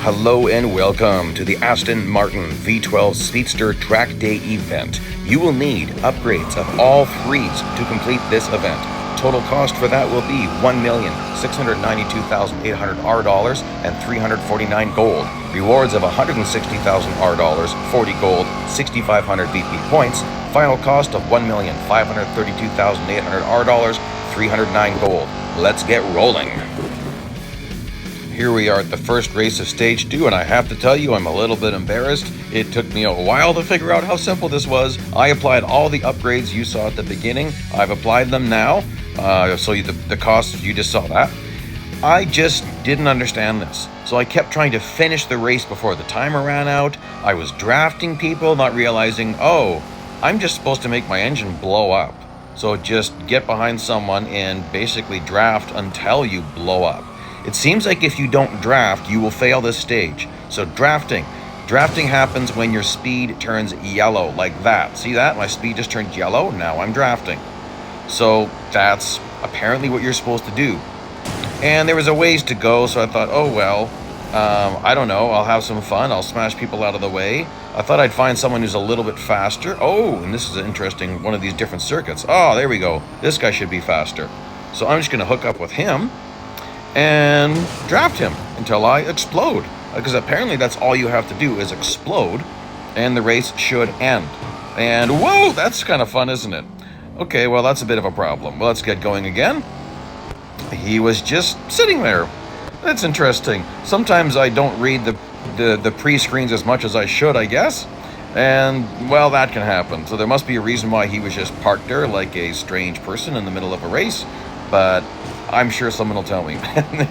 Hello and welcome to the Aston Martin V12 Speedster Track Day event. You will need upgrades of all threes to complete this event. Total cost for that will be $1,692,800 R and 349 gold. Rewards of $160,000 R, 40 gold, 6,500 VP points. Final cost of $1,532,800 R, 309 gold. Let's get rolling. Here we are at the first race of Stage 2, and I have to tell you, I'm a little bit embarrassed. It took me a while to figure out how simple this was. I applied all the upgrades you saw at the beginning. I've applied them now, so the cost, you just saw that. I just didn't understand this, so I kept trying to finish the race before the timer ran out. I was drafting people, not realizing, oh, I'm just supposed to make my engine blow up. So just get behind someone and basically draft until you blow up. It seems like if you don't draft, you will fail this stage. So drafting happens when your speed turns yellow, like that. See that? My speed just turned yellow, now I'm drafting. So that's apparently what you're supposed to do. And there was a ways to go, so I thought, oh well, I don't know, I'll have some fun, I'll smash people out of the way. I thought I'd find someone who's a little bit faster. Oh, and this is an interesting, one of these different circuits. Oh, there we go. This guy should be faster. So I'm just gonna hook up with him and draft him until I explode, because apparently that's all you have to do is explode and the race should end. And whoa, that's kind of fun, isn't it? Okay, well, that's a bit of a problem. Well, let's get going again. He was just sitting there. That's interesting. Sometimes I don't read the pre-screens as much as I should, I guess, and well, that can happen. So there must be a reason why he was just parked there like a strange person in the middle of a race, but I'm sure someone will tell me.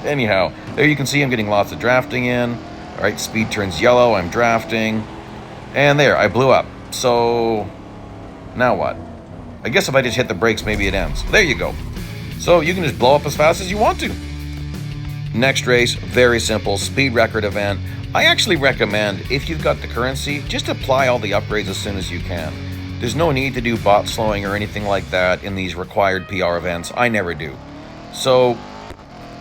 Anyhow, there you can see I'm getting lots of drafting in. All right, speed turns yellow, I'm drafting. And there, I blew up. So, now what? I guess if I just hit the brakes, maybe it ends. There you go. So you can just blow up as fast as you want to. Next race, very simple, speed record event. I actually recommend, if you've got the currency, just apply all the upgrades as soon as you can. There's no need to do bot slowing or anything like that in these required PR events. I never do. So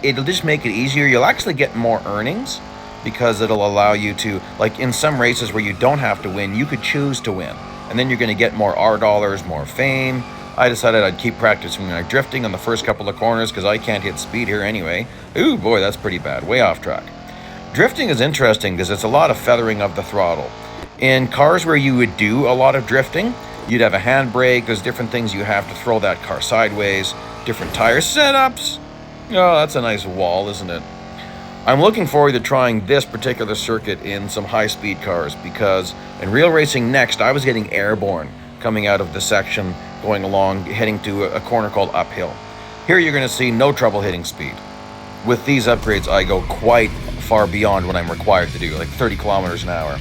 it'll just make it easier. You'll actually get more earnings because it'll allow you to, like in some races where you don't have to win, you could choose to win. And then you're going to get more R dollars, more fame. I decided I'd keep practicing my drifting on the first couple of corners because I can't hit speed here anyway. Ooh, boy, that's pretty bad. Way off track. Drifting is interesting because it's a lot of feathering of the throttle. In cars where you would do a lot of drifting, you'd have a handbrake. There's different things you have to throw that car sideways. Different tire setups. Oh, that's a nice wall, isn't it? I'm looking forward to trying this particular circuit in some high-speed cars because in Real Racing Next, I was getting airborne coming out of the section, going along, heading to a corner called Uphill. Here you're going to see no trouble hitting speed. With these upgrades, I go quite far beyond what I'm required to do, like 30 kilometers an hour.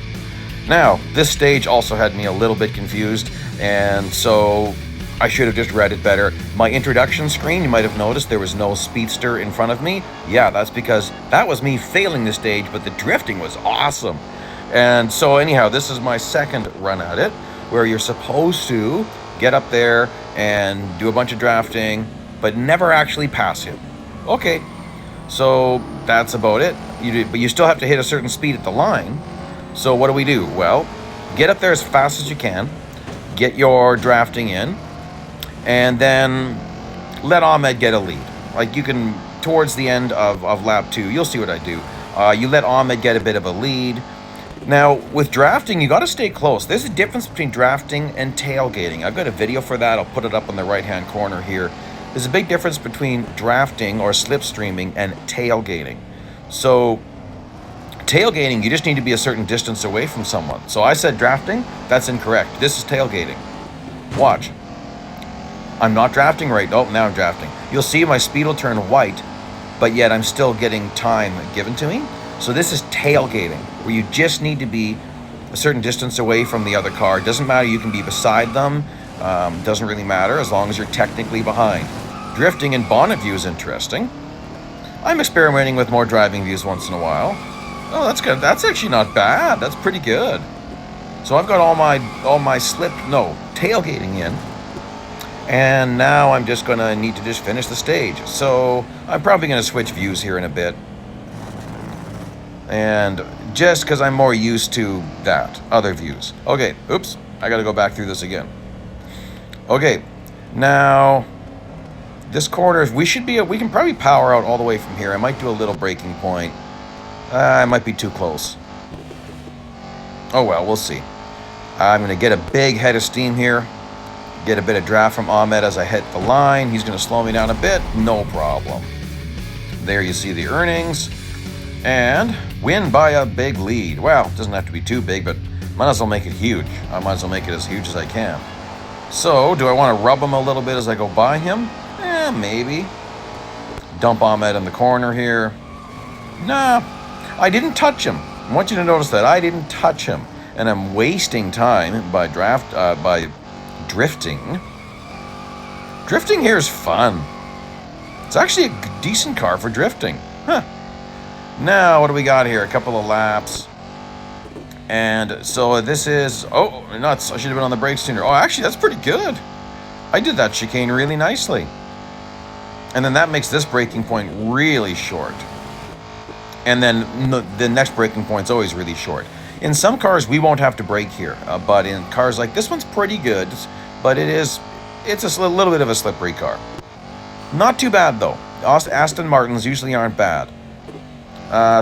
Now, this stage also had me a little bit confused, and so I should have just read it better. My introduction screen, you might have noticed there was no Speedster in front of me. Yeah, that's because that was me failing the stage, but the drifting was awesome. And so anyhow, this is my second run at it, where you're supposed to get up there and do a bunch of drafting, but never actually pass him. Okay, so that's about it. But you still have to hit a certain speed at the line. So what do? Well, get up there as fast as you can, get your drafting in, and then let Ahmed get a lead. Like you can, towards the end of lap 2, you'll see what I do. You let Ahmed get a bit of a lead. Now, with drafting, you got to stay close. There's a difference between drafting and tailgating. I've got a video for that. I'll put it up in the right-hand corner here. There's a big difference between drafting or slipstreaming and tailgating. So, tailgating, you just need to be a certain distance away from someone. So I said drafting, that's incorrect. This is tailgating. Watch. I'm not drafting right. Oh, now I'm drafting. You'll see my speed will turn white, but yet I'm still getting time given to me. So this is tailgating, where you just need to be a certain distance away from the other car. Doesn't matter, you can be beside them. Doesn't really matter as long as you're technically behind. Drifting in bonnet view is interesting. I'm experimenting with more driving views once in a while. Oh, that's good. That's actually not bad. That's pretty good. So I've got all my tailgating in. And now I'm just going to need to just finish the stage. So I'm probably going to switch views here in a bit. And just because I'm more used to that, other views. Okay, oops, I gotta go back through this again. Okay, now, this corner, we can probably power out all the way from here. I might do a little braking point. I might be too close. Oh well, we'll see. I'm gonna get a big head of steam here. Get a bit of draft from Ahmed as I hit the line. He's gonna slow me down a bit, no problem. There you see the earnings. And win by a big lead. Well, it doesn't have to be too big, but might as well make it huge. I might as well make it as huge as I can. So, do I want to rub him a little bit as I go by him? Maybe. Dump Ahmed in the corner here. Nah, I didn't touch him. I want you to notice that I didn't touch him. And I'm wasting time by drifting. Drifting here is fun. It's actually a decent car for drifting. Huh. Now, what do we got here? A couple of laps. And so this is... Oh, nuts. I should have been on the brakes sooner. Oh, actually, that's pretty good. I did that chicane really nicely. And then that makes this braking point really short. And then the next braking point's always really short. In some cars, we won't have to brake here. But in cars like this one's pretty good. But it's a little bit of a slippery car. Not too bad, though. Aston Martins usually aren't bad.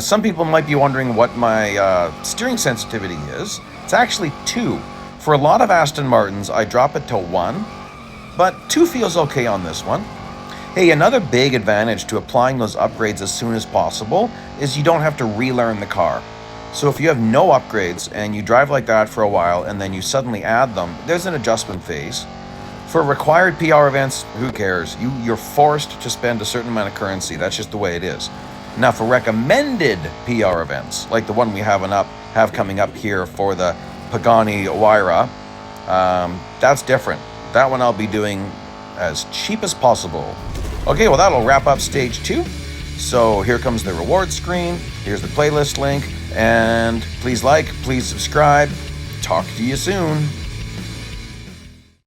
Some people might be wondering what my steering sensitivity is. It's actually 2. For a lot of Aston Martins, I drop it to 1, but 2 feels okay on this one. Hey, another big advantage to applying those upgrades as soon as possible is you don't have to relearn the car. So if you have no upgrades and you drive like that for a while and then you suddenly add them, there's an adjustment phase. For required PR events, who cares? You're forced to spend a certain amount of currency. That's just the way it is. Now, for recommended PR events, like the one we have coming up here for the Pagani Huayra, that's different. That one I'll be doing as cheap as possible. Okay, well, that'll wrap up stage 2. So here comes the reward screen. Here's the playlist link. And please like, please subscribe. Talk to you soon.